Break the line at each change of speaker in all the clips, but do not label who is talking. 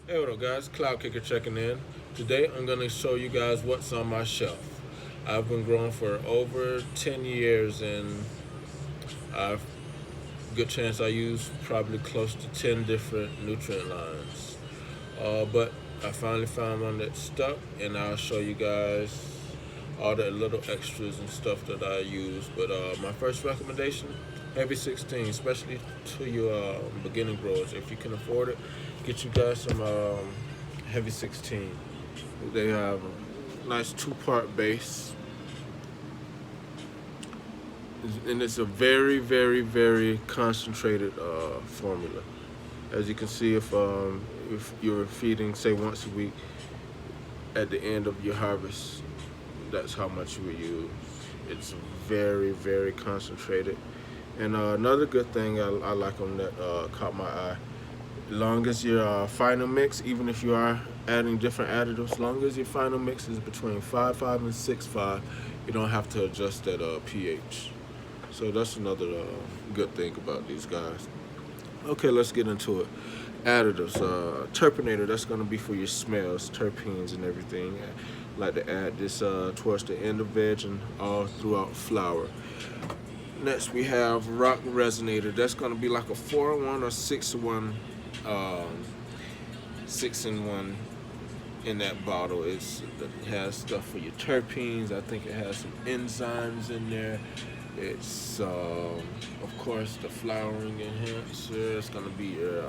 Hey, what up, guys? Cloud Kicker checking in. Today, I'm going to show you guys what's on my shelf. I've been growing for over 10 years, and I've good chance I use probably close to 10 different nutrient lines. But I finally found one that stuck, and I'll show you guys all the little extras and stuff that I use. But my first recommendation, Heavy 16, especially to your beginning growers. If you can afford it, get you guys some Heavy 16. They have a nice two-part base, and it's a very, very, very concentrated formula. As you can see, if you're feeding, say, once a week, at the end of your harvest, that's how much you would use. It's very, very concentrated. And another good thing I like on that caught my eye, long as your final mix, even if you are adding different additives, long as your final mix is between 5.5 and 6.5, you don't have to adjust that pH. So that's another good thing about these guys. Okay, let's get into it. Additives, terpenator, that's going to be for your smells, terpenes and everything. I like to add this towards the end of veg and all throughout flower. Next we have rock Resinator. That's going to be like a 4-in-1 or 6-in-1, 6-in-1 in that bottle. It has stuff for your terpenes. I think it has some enzymes in there. It's of course the flowering enhancer. It's gonna be your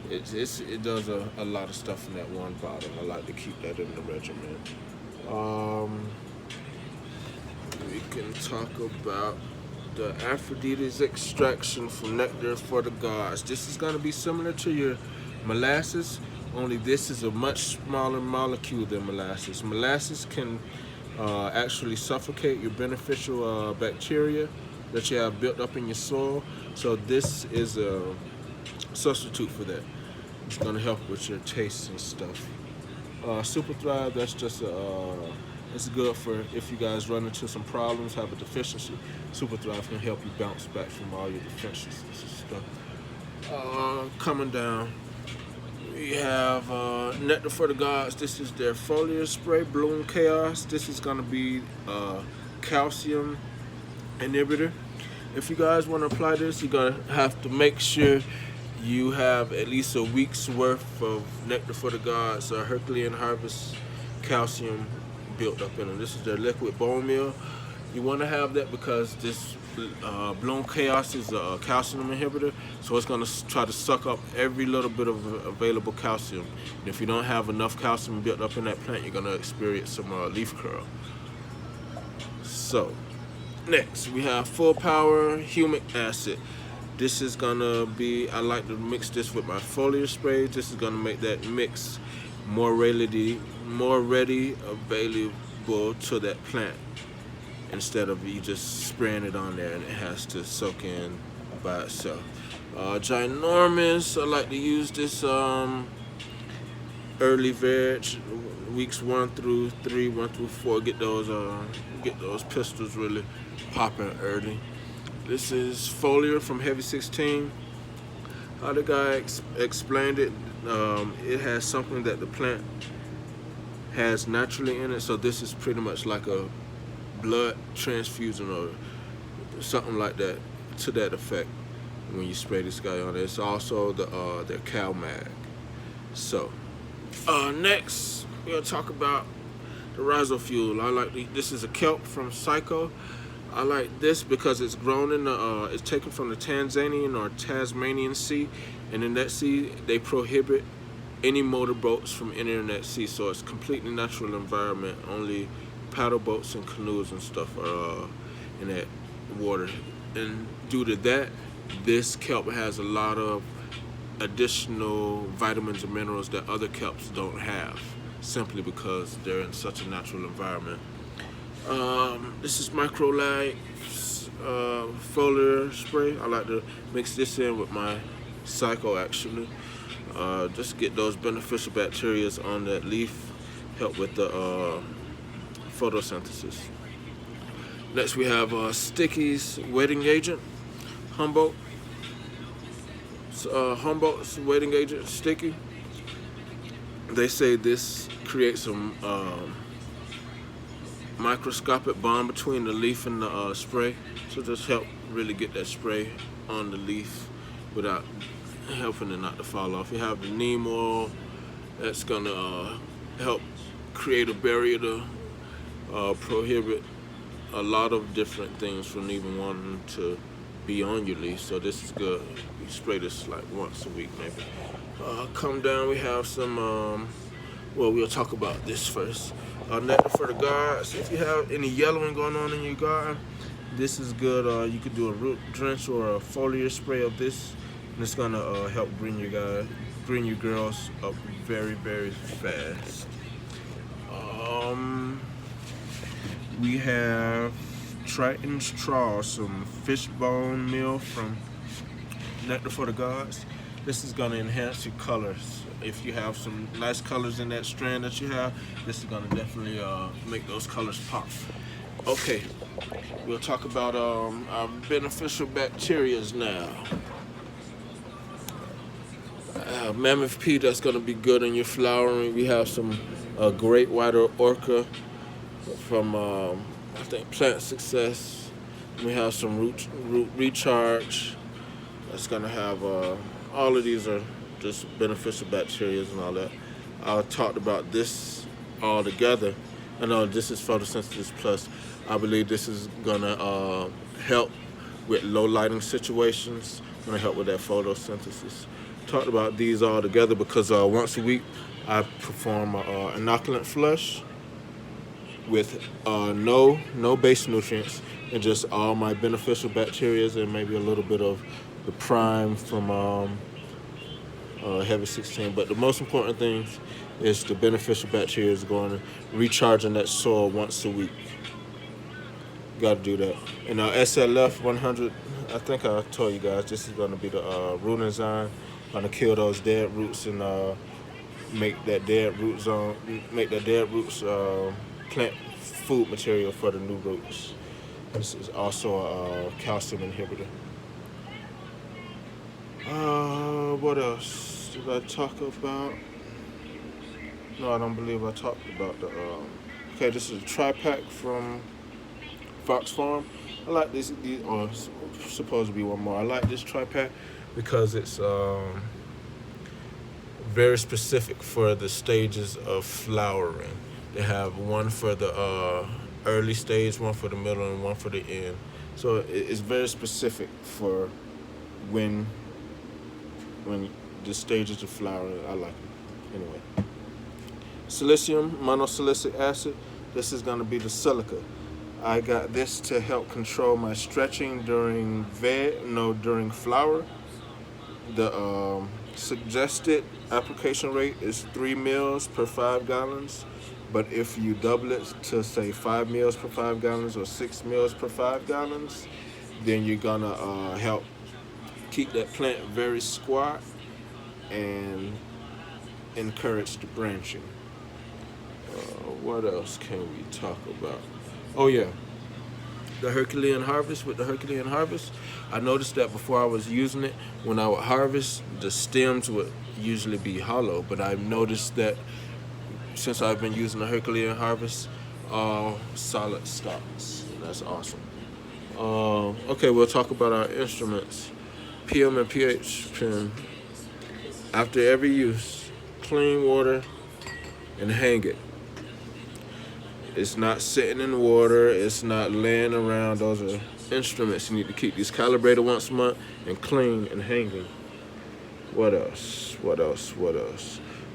it does a lot of stuff in that one bottle. I like to keep that in the regimen. We can talk about the Aphrodite's extraction from Nectar for the Gods. This is gonna be similar to your molasses, only this is a much smaller molecule than molasses. Molasses can actually suffocate your beneficial bacteria that you have built up in your soil. So this is a substitute for that. It's going to help with your taste and stuff. Super Thrive, that's just it's good for if you guys run into some problems, have a deficiency. Super Thrive can help you bounce back from all your deficiencies and stuff. Coming down, we have Nectar for the Gods. This is their foliar spray, Bloom Chaos. This is going to be calcium inhibitor. If you guys want to apply this, you're going to have to make sure you have at least a week's worth of Nectar for the Gods Herculean Harvest calcium built up in them. This is their liquid bone meal. You want to have that because this Bloom Chaos is a calcium inhibitor, so it's going to try to suck up every little bit of available calcium. And if you don't have enough calcium built up in that plant, you're going to experience some leaf curl. So, next we have Full Power Humic Acid. This is going to be, I like to mix this with my foliar spray. This is going to make that mix more readily available to that plant, instead of you just spraying it on there and it has to soak in by itself. Ginormous, I like to use this early veg, weeks 1 through 3, 1 through 4, get those pistils really popping early. This is foliar from Heavy 16. How the guy explained it, it has something that the plant has naturally in it, so this is pretty much like a blood transfusion or something like that, to that effect, when you spray this guy on it. It's also their cow mag. So next we'll talk about the rhizofuel. This is a kelp from Cyco. I like this because it's grown in it's taken from the Tanzanian or Tasmanian Sea, and in that sea they prohibit any motorboats from entering that sea, so it's completely natural environment. Only paddle boats and canoes and stuff are in that water, and due to that, this kelp has a lot of additional vitamins and minerals that other kelps don't have, simply because they're in such a natural environment. This is Microbe Life foliar spray. I like to mix this in with my Cyco actually. Just get those beneficial bacteria on that leaf, help with the photosynthesis. Next we have Sticky's wetting agent, Humboldt's wetting agent, Sticky. They say this creates a microscopic bond between the leaf and the spray, so just help really get that spray on the leaf without helping it not to fall off. You have the neem oil that's gonna help create a barrier to prohibit a lot of different things from even wanting to be on your leaf. So this is good. You spray this like once a week maybe. Come down, we have some, well, we'll talk about this first. Nectar for the gods. If you have any yellowing going on in your garden, this is good. You could do a root drench or a foliar spray of this, and it's gonna help bring your girls up very, very fast. We have Triton's Trawl, some fishbone meal from Nectar for the Gods. This is gonna enhance your colors. If you have some nice colors in that strand that you have, this is gonna definitely make those colors pop. Okay, we'll talk about our beneficial bacterias now. Mammoth P, that's gonna be good in your flowering. We have some great white orca from I think Plant Success. We have some root recharge. That's gonna have all of these are just beneficial bacteria and all that. I talked about this all together. I know this is photosynthesis plus. I believe this is gonna help with low lighting situations. Gonna help with that photosynthesis. Talked about these all together because once a week I perform an inoculant flush with no base nutrients and just all my beneficial bacteria and maybe a little bit of the prime from Heavy 16. But the most important thing is the beneficial bacteria is going to recharging that soil once a week. Got to do that. And SLF 100, I think I told you guys, this is going to be the root enzyme. Going to kill those dead roots and make that dead roots plant food material for the new roots. This is also a calcium inhibitor. What else did I talk about? No, I don't believe I talked about the. Okay, this is a tri-pack from Fox Farm. I like this. Or supposed to be one more. I like this tri-pack because it's very specific for the stages of flowering. They have one for the early stage, one for the middle, and one for the end. So it's very specific for when the stages of flowering. I like it. Anyway. Silicium, monosilicic acid. This is going to be the silica. I got this to help control my stretching during flower. The suggested application rate is 3 mils per 5 gallons. But if you double it to say 5 mils per 5 gallons or 6 mils per 5 gallons, then you're gonna help keep that plant very squat and encourage the branching. What else can we talk about? Oh yeah, the Herculean harvest. With the Herculean harvest, I noticed that before I was using it, when I would harvest, the stems would usually be hollow, but I've noticed that since I've been using the Herculean harvest, solid stalks. That's awesome. Okay, we'll talk about our instruments. PM and pH pen. After every use, clean water and hang it. It's not sitting in water. It's not laying around. Those are instruments. You need to keep these calibrated once a month and clean and hanging. What else?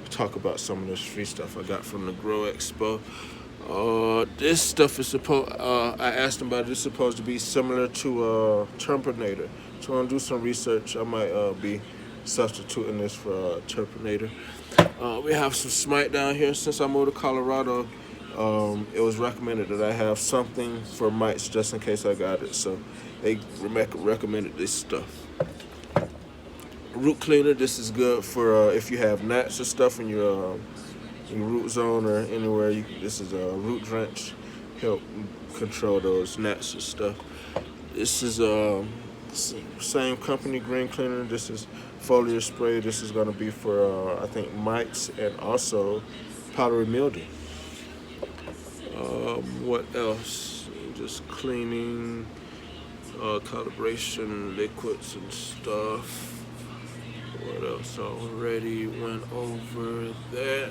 Talk about some of this free stuff I got from the Grow Expo. This stuff is I asked them about it. It's supposed to be similar to Terpinator. So I'm gonna do some research. I might be substituting this for Terpinator. We have some Smite down here. Since I moved to Colorado, it was recommended that I have something for mites just in case I got it. So they recommended this stuff. Root cleaner. This is good for if you have gnats or stuff in your root zone or anywhere. This is a root drench. Help control those gnats and stuff. This is same company, green cleaner. This is foliar spray. This is going to be for, I think, mites and also powdery mildew. What else? Just cleaning, calibration, liquids and stuff. What else? Already went over that.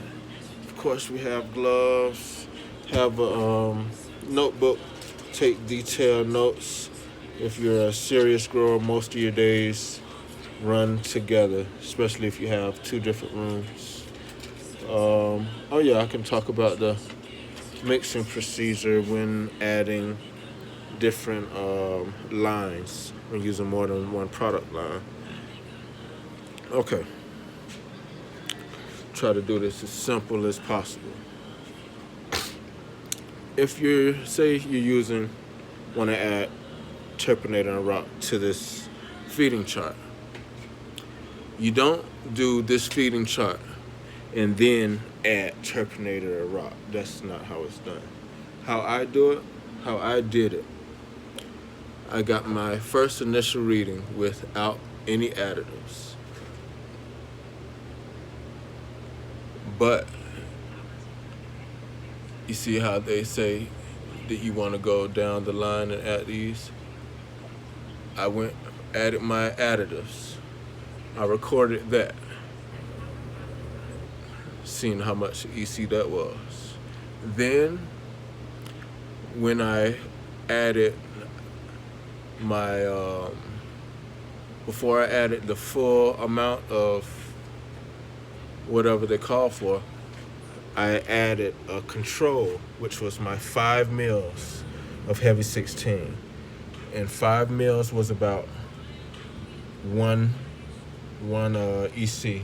Of course, we have gloves. Have a notebook. Take detailed notes. If you're a serious grower, most of your days run together, especially if you have 2 different rooms. Oh yeah, I can talk about the mixing procedure when adding different lines, when using more than one product line. Okay. Try to do this as simple as possible. If say you're want to add terpinator and rock to this feeding chart, you don't do this feeding chart and then add terpinator or rock. That's not how it's done. How I did it, I got my first initial reading without any additives. But you see how they say that you want to go down the line and add these? I added my additives. I recorded that, seeing how much EC that was. Then, when I added my, before I added the full amount of whatever they call for, I added a control, which was my 5 mils of heavy 16. And 5 mils was about one EC.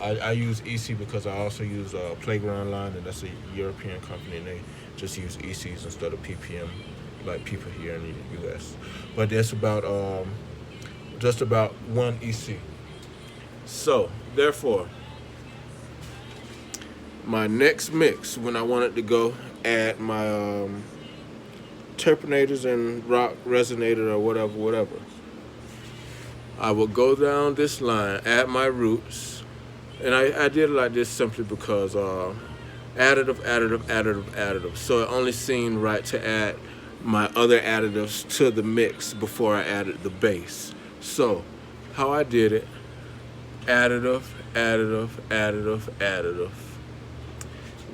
I use EC because I also use Playground Line, and that's a European company, and they just use ECs instead of ppm like people here in the US. But that's about just about 1 EC. So therefore, my next mix, when I wanted to go add my terpinators and rock Resinator or whatever, I will go down this line, add my roots, and I did it like this simply because additive. So it only seemed right to add my other additives to the mix before I added the base. So how I did it, additive.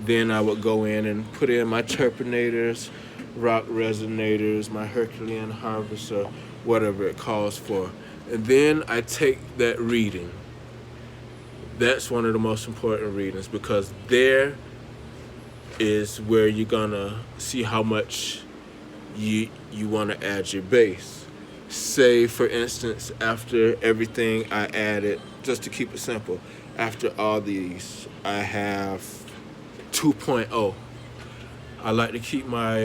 Then I would go in and put in my terpinators, rock resonators, my Herculean harvester, whatever it calls for. And then I take that reading. That's one of the most important readings, because there is where you're gonna see how much you want to add your base. Say, for instance, after everything I added, just to keep it simple, after all these, I have 2.0. I like to keep my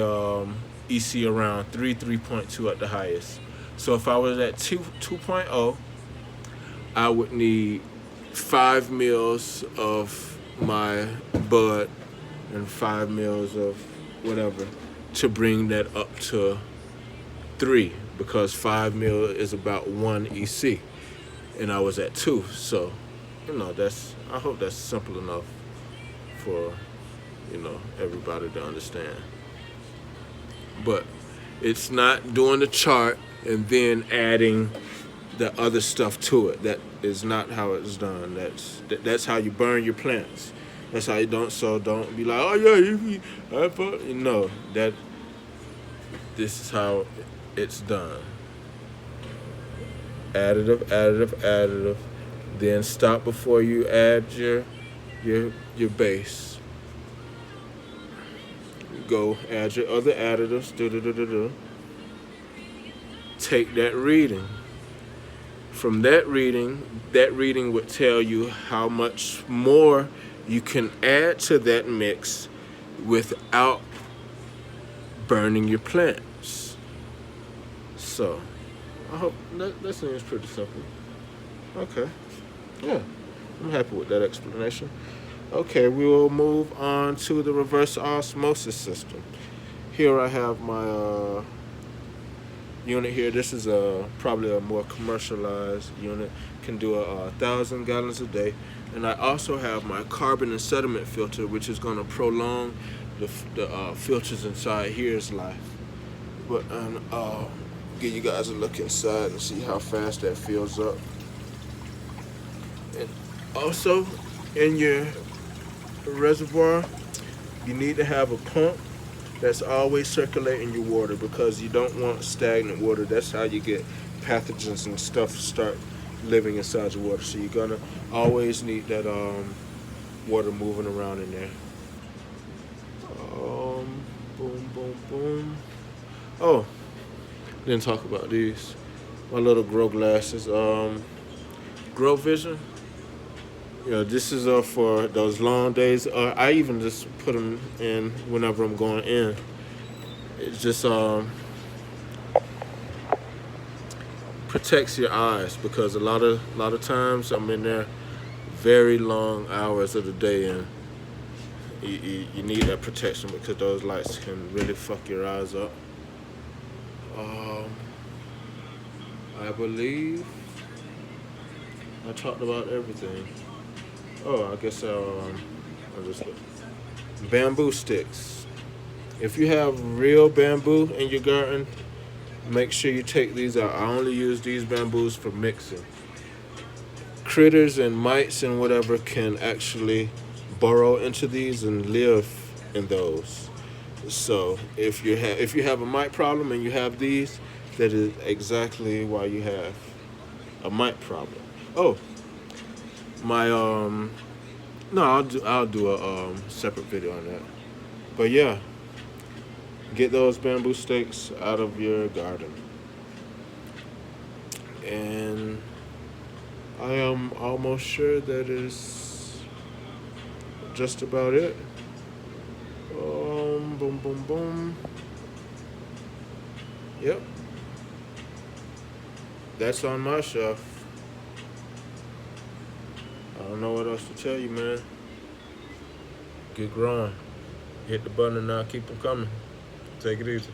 EC around 3.2 at the highest. So if I was at 2.0, I would need 5 mils of my bud and 5 mils of whatever to bring that up to 3, because 5 mil is about 1 EC, and I was at 2. So, I hope that's simple enough for, everybody to understand. But it's not doing the chart and then adding the other stuff to it. That is not how it's done. That's how you burn your plants. That's how you don't. So don't be like, oh yeah, this is how it's done. Additive. Then stop before you add your base. Go add your other additives. Take that reading. From that reading would tell you how much more you can add to that mix without burning your plants. So, I hope that seems pretty simple. Okay. Yeah, I'm happy with that explanation. Okay, we will move on to the reverse osmosis system. Here I have my unit here. This is probably a more commercialized unit. Can do 1,000 gallons a day. And I also have my carbon and sediment filter, which is going to prolong the filters inside here's life. But give you guys a look inside and see how fast that fills up. And also, in your reservoir, you need to have a pump that's always circulating your water, because you don't want stagnant water. That's how you get pathogens and stuff start living inside your water. So you're gonna always need that water moving around in there. Boom, boom, boom. Oh, didn't talk about these. My little grow glasses. Grow Vision. Yeah, this is for those long days. I even just put them in whenever I'm going in. It just protects your eyes, because a lot of times I'm in there very long hours of the day, and you need that protection, because those lights can really fuck your eyes up. I believe I talked about everything. Oh, I guess I'll just look. Bamboo sticks. If you have real bamboo in your garden, make sure you take these out. I only use these bamboos for mixing. Critters and mites and whatever can actually burrow into these and live in those. So if you have a mite problem and you have these, that is exactly why you have a mite problem. Oh, my no, I'll do a separate video on that. But yeah, get those bamboo sticks out of your garden. And I am almost sure that is just about it. Boom, boom, boom. Yep. That's on my shelf. I don't know what else to tell you, man. Get growing. Hit the button and now keep them coming. Take it easy.